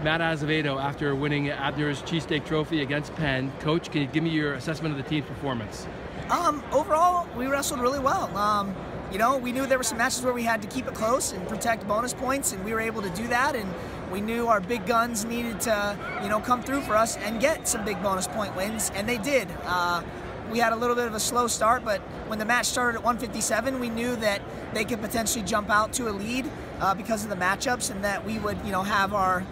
Matt Azevedo, after winning Abner's Cheesesteak Trophy against Penn. Coach, can you give me your assessment of the team's performance? Overall, we wrestled really well. You know, we knew there were some matches where we had to keep it close and protect bonus points, and we were able to do that. And we knew our big guns needed to, you know, come through for us and get some big bonus point wins, and they did. We had a little bit of a slow start, but when the match started at 157, we knew that they could potentially jump out to a lead because of the matchups, and that we would, you know, have our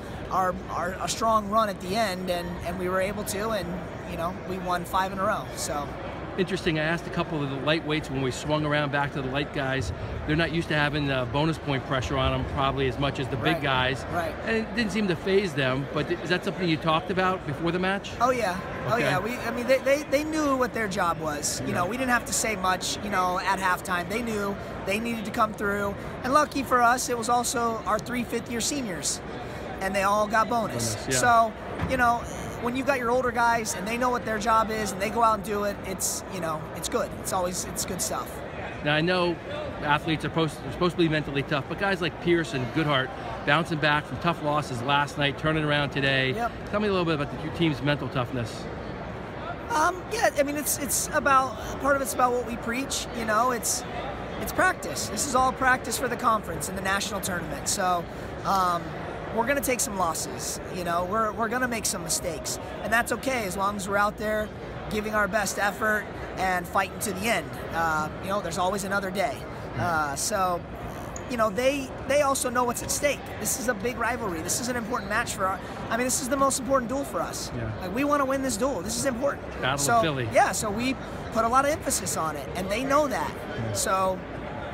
strong run at the end, and we were able to, and you know, we won 5 in a row. So. Interesting, I asked a couple of the lightweights when we swung around back to the light guys. They're not used to having the bonus point pressure on them probably as much as the big guys. Right. And it didn't seem to faze them, but is that something you talked about before the match? Oh yeah, okay. Oh yeah. I mean, they knew what their job was. You know, we didn't have to say much, you know, at halftime. They knew they needed to come through. And lucky for us, it was also our 3 fifth-year seniors, and they all got bonus. Yeah. So, you know, when you've got your older guys and they know what their job is and they go out and do it, it's, you know, it's good. It's good stuff. Now I know athletes are supposed to be mentally tough, but guys like Pierce and Goodhart bouncing back from tough losses last night, turning around today. Yep. Tell me a little bit about your team's mental toughness. Yeah, I mean, it's about, part of it's about what we preach. You know, it's practice. This is all practice for the conference and the national tournament. So. We're going to take some losses, you know, we're going to make some mistakes, and that's okay as long as we're out there giving our best effort and fighting to the end. You know, there's always another day. So, you know, they also know what's at stake. This is a big rivalry. This is an important match for I mean, this is the most important duel for us. Yeah. Like, we want to win this duel. This is important. Battle of Philly. Yeah, so we put a lot of emphasis on it, and they know that. Yeah. So,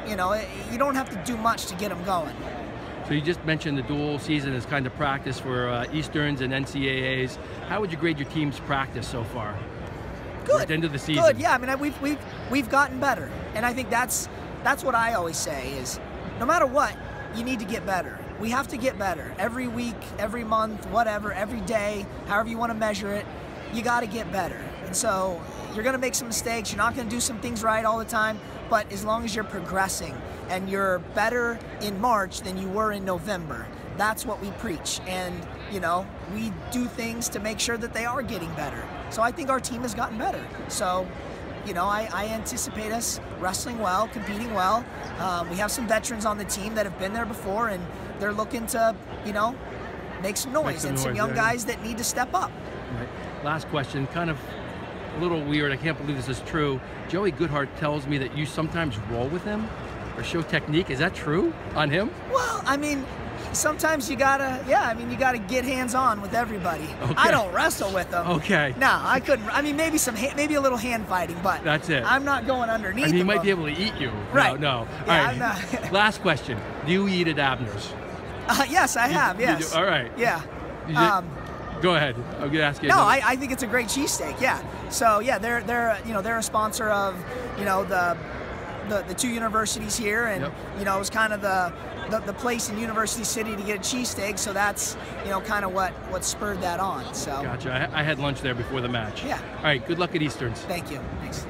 you know, you don't have to do much to get them going. So you just mentioned the dual season as kind of practice for Easterns and NCAAs. How would you grade your team's practice so far? Good. At the end of the season. Good. Yeah. I mean, we've gotten better, and I think that's what I always say is, no matter what, you need to get better. We have to get better every week, every month, whatever, every day, however you want to measure it. You got to get better, and so you're going to make some mistakes. You're not going to do some things right all the time, but as long as you're progressing and you're better in March than you were in November, that's what we preach. And, you know, we do things to make sure that they are getting better. So I think our team has gotten better. So, you know, I anticipate us wrestling well, competing well. We have some veterans on the team that have been there before, and they're looking to, you know, make some noise, and some young guys that need to step up. Right. Last question, kind of a little weird, I can't believe this is true. Joey Goodhart tells me that you sometimes roll with him or show technique. Is that true on him? Well, I mean, sometimes you gotta, you gotta get hands-on with everybody. Okay. I don't wrestle with them. Okay. No, I couldn't. I mean, maybe a little hand fighting, but that's it. I'm not going underneath. And he might be able to eat you. Right. No. Yeah, all right. I'm not. Last question. Do you eat at Abner's? Yes, I have. Yes. All right. Yeah. Go ahead. I'm gonna ask you. No, I think it's a great cheesesteak. Yeah. So yeah, they're a sponsor of, you know, the 2 universities here, and you know, it was kind of the place in University City to get a cheesesteak. So that's, you know, kind of what spurred that on. So. Gotcha. I had lunch there before the match. Yeah. All right. Good luck at Easterns. Thank you. Thanks.